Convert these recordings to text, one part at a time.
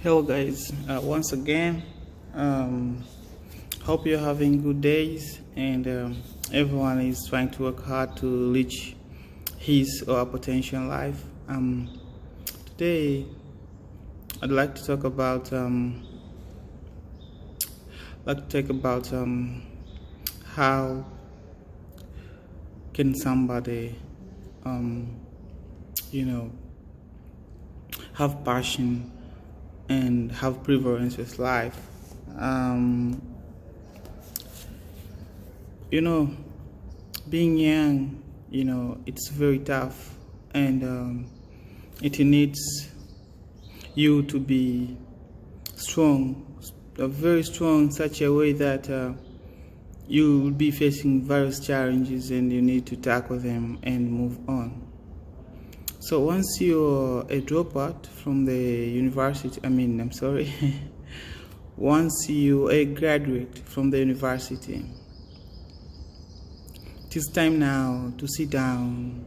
Hello guys, once again, um, hope you're having good days and everyone is trying to work hard to reach his or her potential in life. Today, I'd like to talk about how can somebody you know have passion and have preference with life. Um, you know, being young, it's very tough, and it needs you to be strong, very strong, in such a way that you will be facing various challenges, and you need to tackle them and move on. So once you're a dropout from the university, once you're a graduate from the university, it is time now to sit down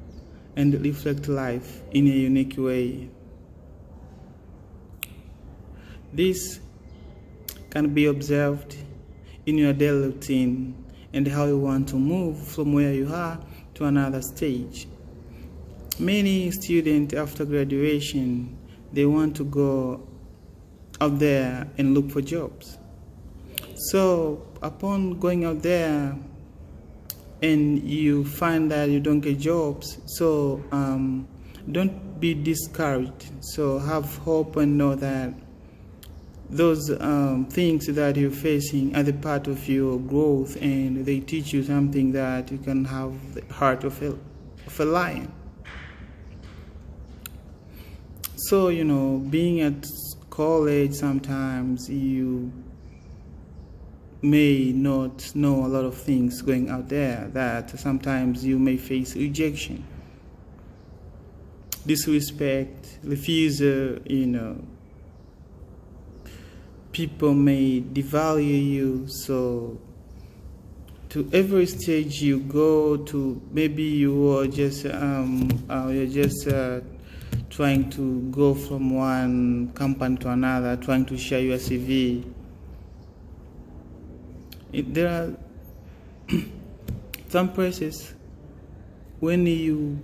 and reflect life in a unique way. This can be observed in your daily routine and how you want to move from where you are to another stage. Many students after graduation, they want to go out there and look for jobs. So upon going out there and you find that you don't get jobs, so don't be discouraged. So have hope and know that those things that you're facing are the part of your growth, and they teach you something that you can have the heart of a lion. So, being at college, sometimes you may not know a lot of things going out there, that sometimes you may face rejection, disrespect, refusal, people may devalue you. So to every stage you go to, maybe you are just trying to go from one company to another, trying to share your CV. There are some places when you're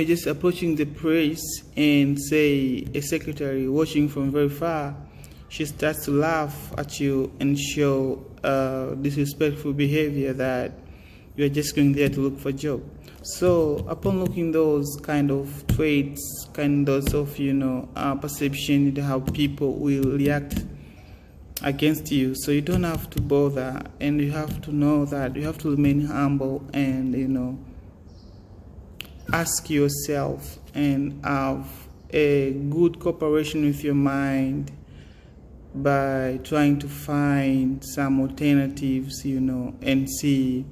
just approaching the place and say a secretary watching from very far, she starts to laugh at you and show disrespectful behavior that you're just going there to look for a job. So upon looking those kind of traits, kind of perception, how people will react against you. So you don't have to bother, and you have to know that you have to remain humble and ask yourself and have a good cooperation with your mind by trying to find some alternatives, and see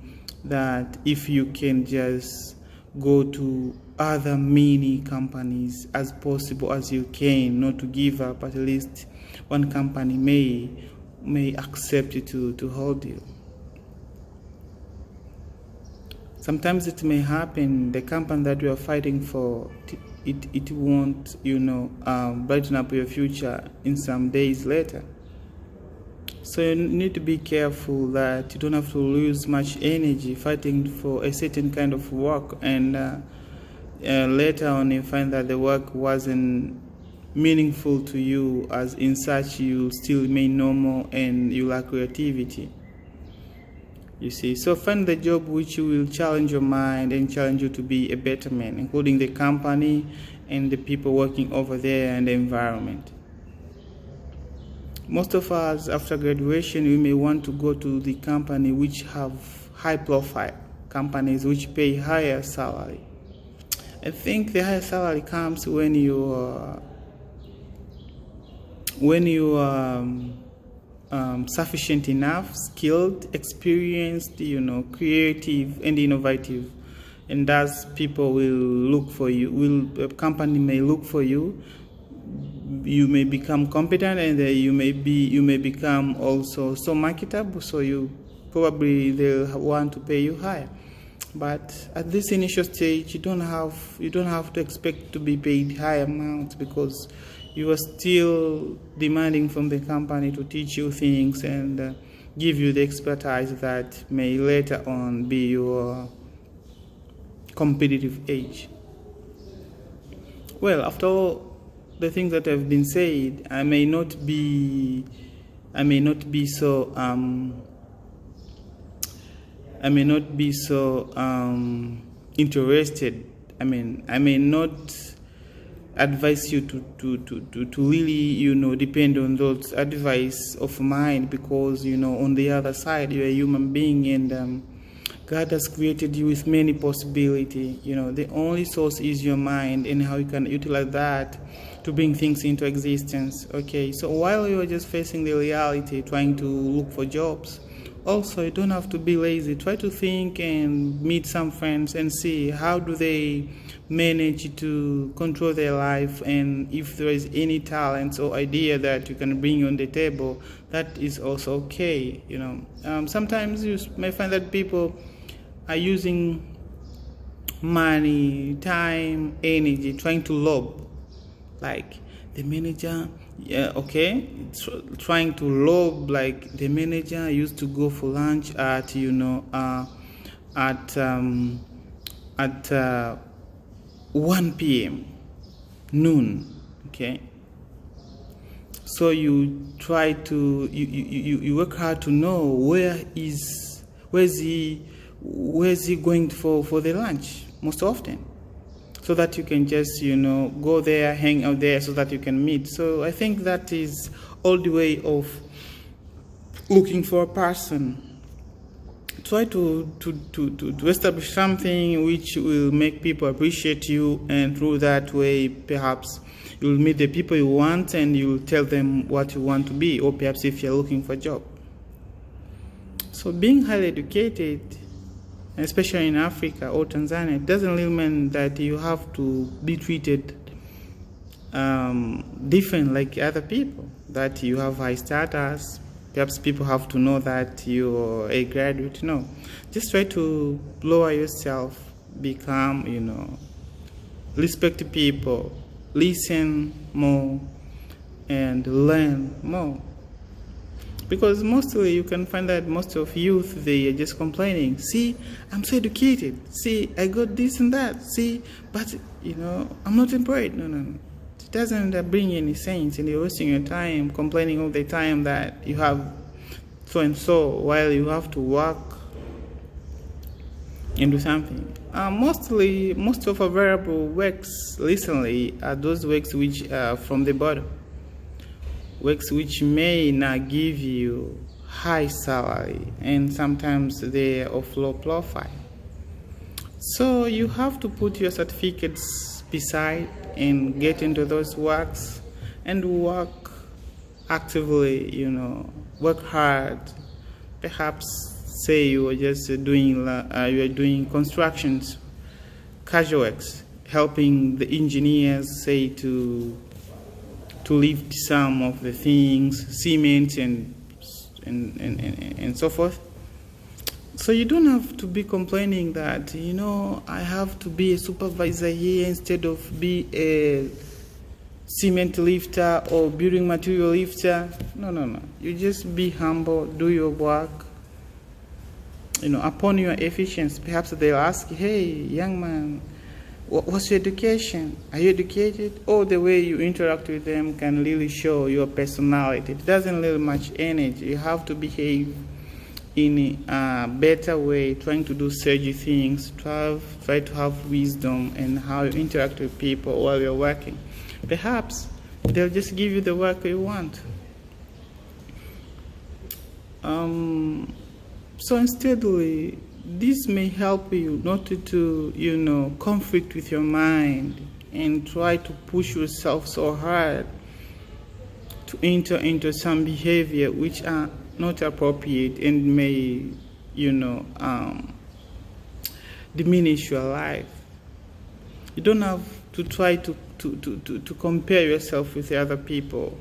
that if you can just go to other mini companies as possible as you can, not to give up, at least one company may accept you to hold you. Sometimes it may happen the company that you are fighting for, it won't brighten up your future in some days later. So you need to be careful that you don't have to lose much energy fighting for a certain kind of work, and later on you find that the work wasn't meaningful to you, as in such you still remain normal and you lack creativity. You see, so find the job which will challenge your mind and challenge you to be a better man, including the company and the people working over there and the environment. Most of us, after graduation, we may want to go to the company which have high profile, companies which pay higher salary. I think the higher salary comes when you are sufficient enough, skilled, experienced, creative and innovative, and thus people will look for you. A company may look for you. You may become competent, and you may become also so marketable. So they'll want to pay you higher. But at this initial stage, you don't have to expect to be paid high amounts, because you are still demanding from the company to teach you things and give you the expertise that may later on be your competitive edge. Well, after all the things that have been said, I may not be so interested. I may not advise you to really, depend on those advice of mine, because, on the other side, you're a human being, and God has created you with many possibilities. The only source is your mind and how you can utilize that to bring things into existence. Okay, so while you're just facing the reality, trying to look for jobs, also, you don't have to be lazy. Try to think and meet some friends and see how do they manage to control their life, and if there is any talents or idea that you can bring on the table, that is also okay. Sometimes you may find that people are using money, time, energy, trying to lob, like the manager. Yeah, okay. Trying to lob, like the manager used to go for lunch at 1 p.m. noon. Okay. So you try to you work hard to know where's he going for the lunch most often, so that you can just, go there, hang out there, so that you can meet. So I think that is all the way of looking for a person. Try to establish something which will make people appreciate you, and through that way, perhaps you'll meet the people you want, and you'll tell them what you want to be, or perhaps if you're looking for a job. So being highly educated, especially in Africa or Tanzania, it doesn't really mean that you have to be treated different like other people, that you have high status. Perhaps people have to know that you're a graduate. No, just try to lower yourself, become, respect people, listen more, and learn more. Because mostly you can find that most of youth, they are just complaining. See, I'm so educated. See, I got this and that. See, but, I'm not employed. No. It doesn't bring any sense, and you're wasting your time complaining all the time that you have so and so, while you have to work and do something. Most of available works recently are those works which are from the bottom. Works which may not give you high salary, and sometimes they are of low profile. So you have to put your certificates beside and get into those works and work actively, work hard. Perhaps say you are just doing constructions, casual works, helping the engineers, say, to lift some of the things, cement and so forth. So you don't have to be complaining that, I have to be a supervisor here instead of be a cement lifter or building material lifter. No. You just be humble, do your work. Upon your efficiency, perhaps they'll ask, hey, young man, what's your education? Are you educated? Or the way you interact with them can really show your personality. It doesn't need much energy. You have to behave in a better way, trying to do surgy things, try to have wisdom in how you interact with people while you're working. Perhaps they'll just give you the work you want. So insteadly, this may help you not to conflict with your mind and try to push yourself so hard to enter into some behavior which are not appropriate and may, diminish your life. You don't have to try to compare yourself with the other people.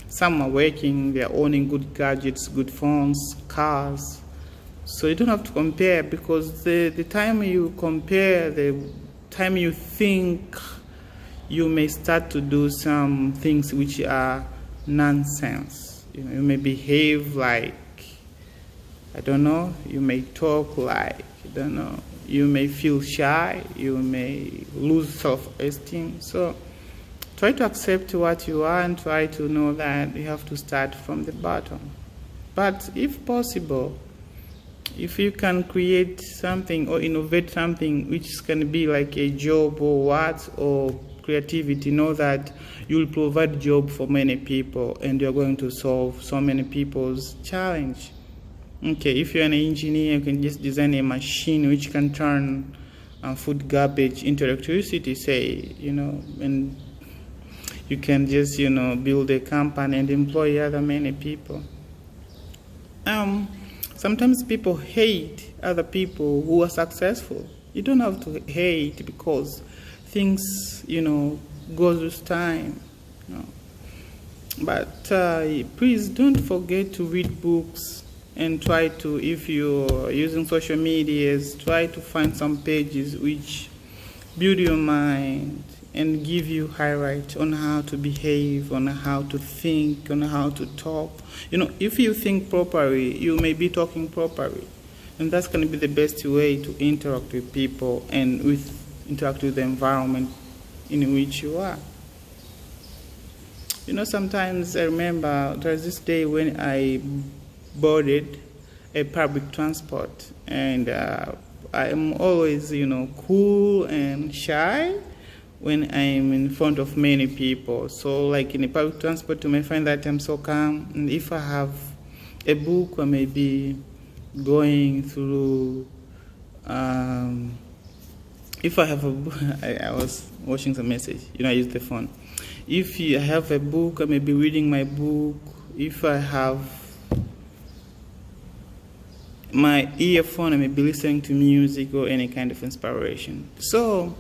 Some are working, they're owning good gadgets, good phones, cars, So you don't have to compare, because the time you compare, the time you think, you may start to do some things which are nonsense. You know, you may behave like, I don't know, you may talk like, I don't know, you may feel shy, you may lose self-esteem. So try to accept what you are and try to know that you have to start from the bottom. But if possible, if you can create something or innovate something which can be like a job or what, or creativity, know that you will provide job for many people and you're going to solve so many people's challenge. Okay, if you're an engineer, you can just design a machine which can turn food garbage into electricity, say, you know, and you can just, you know, build a company and employ other many people. Sometimes people hate other people who are successful. You don't have to hate, because things, you know, goes with time. You know. But please don't forget to read books. And try to, if you're using social medias, try to find some pages which build your mind and give you highlights on how to behave, on how to think, on how to talk. You know, if you think properly, you may be talking properly. And that's going to be the best way to interact with people and interact with the environment in which you are. You know, sometimes I remember there was this day when I boarded a public transport, and I'm always, you know, cool and shy when I'm in front of many people. So like in a public transport, you may find that I'm so calm, and if I have a book, I may be going through if I have a book, I was watching some message, you know, I use the phone. If I have a book, I may be reading my book. If I have my earphone, I may be listening to music or any kind of inspiration. So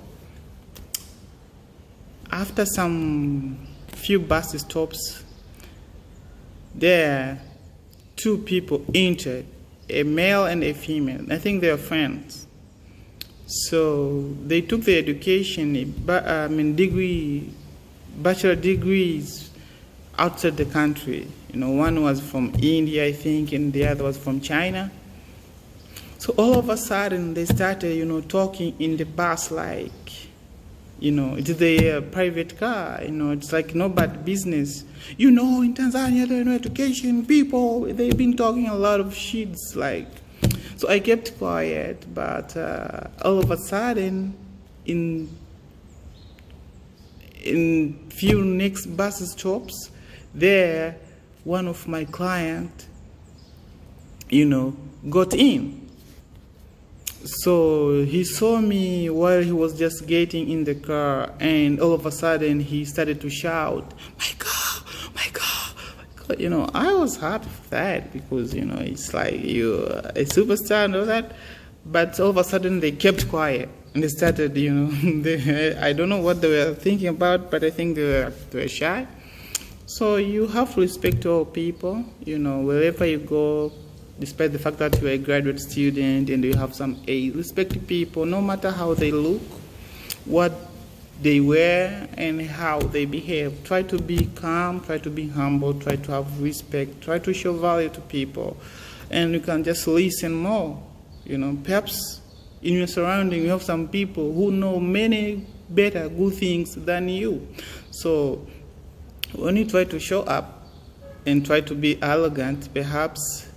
after some few bus stops, there two people entered, a male and a female. I think they are friends. So they took their education, bachelor degrees outside the country. You know, one was from India, I think, and the other was from China. So all of a sudden, they started, you know, talking in the bus like, you know, it's their private car, you know, it's like nobody business. You know, in Tanzania, there are no education people, they've been talking a lot of shits, like. So I kept quiet, but all of a sudden, in few next bus stops, there, one of my client, you know, got in. So he saw me while he was just getting in the car, and all of a sudden he started to shout, my God, my God, my God. You know, I was happy for that, because, you know, it's like you're a superstar and all that. But all of a sudden they kept quiet and they started, you know, I don't know what they were thinking about, but I think they were shy. So you have to respect all people, you know, wherever you go. Despite the fact that you're a graduate student and you have some age, respect people, no matter how they look, what they wear, and how they behave. Try to be calm, try to be humble, try to have respect, try to show value to people. And you can just listen more. You know, perhaps in your surrounding, you have some people who know many better good things than you. So when you try to show up and try to be arrogant, perhaps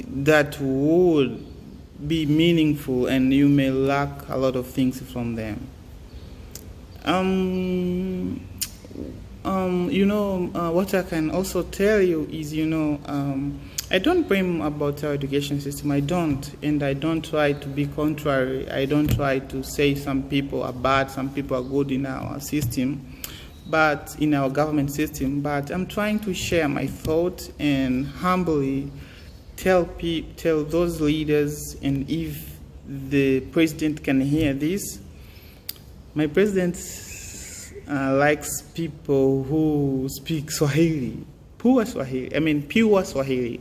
that would be meaningful and you may lack a lot of things from them. You know, what I can also tell you is, you know, I don't blame about our education system. I don't, and I don't try to be contrary. I don't try to say some people are bad, some people are good in our system, but in our government system. But I'm trying to share my thoughts and humbly tell those leaders, and if the president can hear this, my president likes people who speak Swahili, pure Swahili.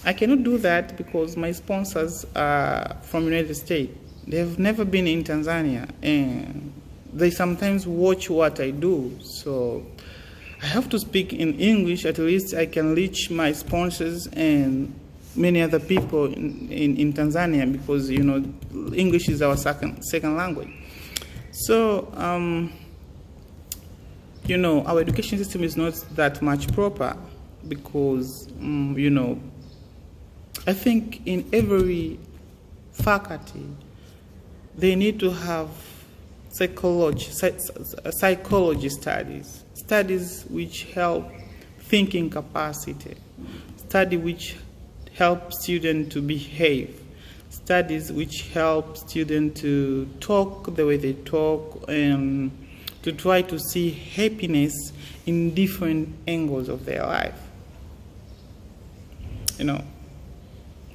I cannot do that because my sponsors are from United States. They have never been in Tanzania, and they sometimes watch what I do. So I have to speak in English. At least I can reach my sponsors and many other people in Tanzania, because English is our second language. So our education system is not that much proper, because I think in every faculty they need to have psychology studies which help thinking capacity, study which help students to behave, studies which help students to talk the way they talk, and to try to see happiness in different angles of their life.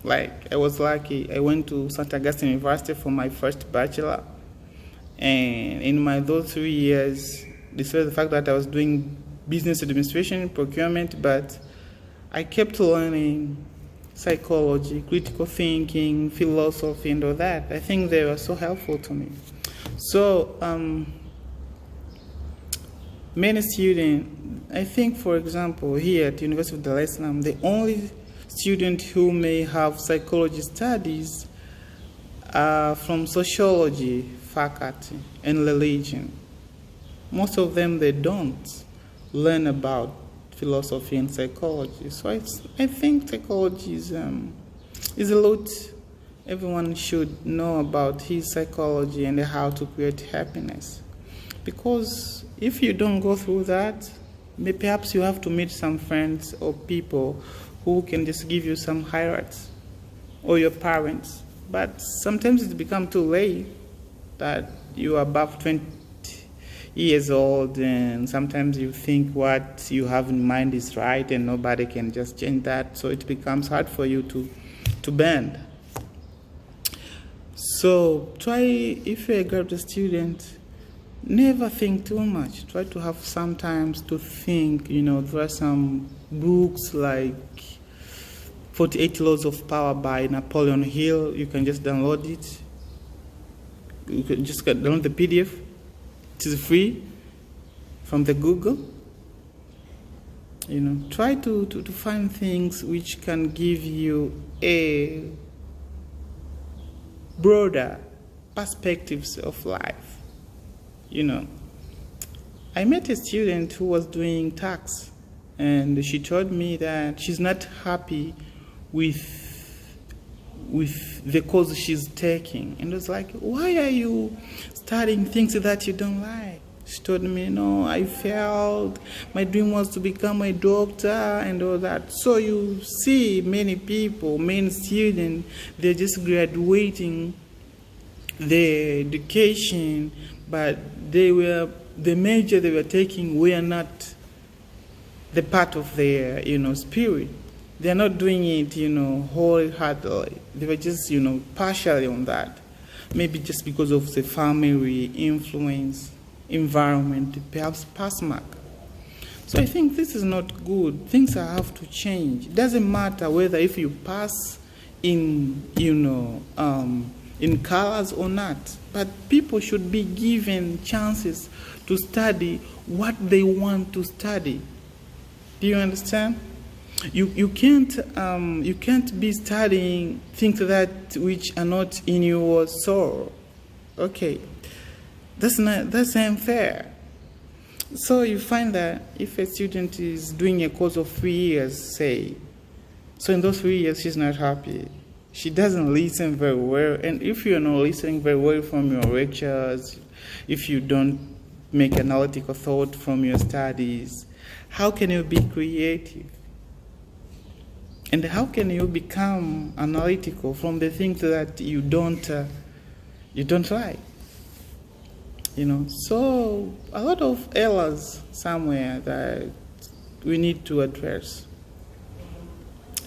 Like I was lucky, I went to St. Augustine University for my first bachelor, and in those 3 years, despite the fact that I was doing business administration, procurement, but I kept learning psychology, critical thinking, philosophy, and all that. I think they were so helpful to me. So many students, I think, for example, here at the University of Dar es Salaam, the only students who may have psychology studies are from sociology faculty and religion. Most of them, they don't learn about philosophy and psychology. So I think psychology is a lot everyone should know about his psychology and how to create happiness. Because if you don't go through that, perhaps you have to meet some friends or people who can just give you some highlights, or your parents. But sometimes it becomes too late, that you are above 20 years old, and sometimes you think what you have in mind is right and nobody can just change that, so it becomes hard for you to bend. So try, if you're a graduate student, never think too much. Try to have some times to think. There are some books like 48 Laws of Power by Napoleon Hill. You can just download it. You can just download the PDF. It is free from the Google. Try to find things which can give you a broader perspectives of life. I met a student who was doing tax, and she told me that she's not happy with the course she's taking. And I was like, why are you studying things that you don't like? She told me, no, I failed. My dream was to become a doctor and all that. So you see many people, many students, they're just graduating their education, but the major they were taking were not the part of their, spirit. They're not doing it, wholeheartedly. They were just, partially on that. Maybe just because of the family influence, environment, perhaps pass mark. So I think this is not good. Things have to change. It doesn't matter whether if you pass in, in colors or not, but people should be given chances to study what they want to study. Do you understand? You can't be studying things that which are not in your soul. Okay, that's unfair. So you find that if a student is doing a course of 3 years, say, so in those 3 years she's not happy, she doesn't listen very well, and if you're not listening very well from your lectures, if you don't make analytical thought from your studies, how can you be creative? And how can you become analytical from the things that you don't like? So a lot of errors somewhere that we need to address.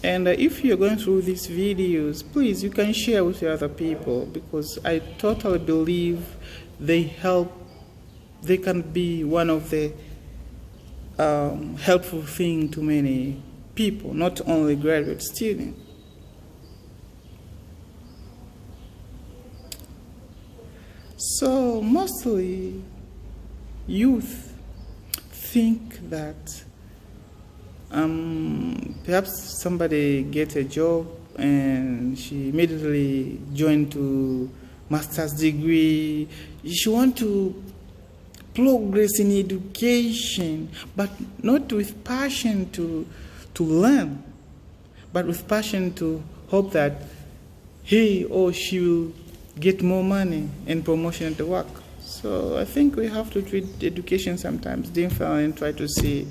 And if you're going through these videos, please, you can share with other people, because I totally believe they can be one of the helpful thing to many people, not only graduate students. So mostly youth think that perhaps somebody gets a job and she immediately joined to master's degree. She want to progress in education, but not with passion to learn, but with passion to hope that he or she will get more money and promotion at the work. So I think we have to treat education sometimes differently and try to see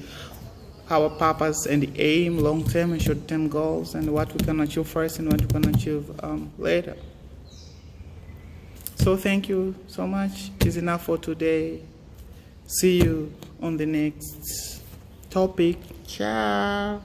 our purpose and aim, long-term and short-term goals, and what we can achieve first and what we can achieve later. So thank you so much. It's enough for today. See you on the next topic. Ciao.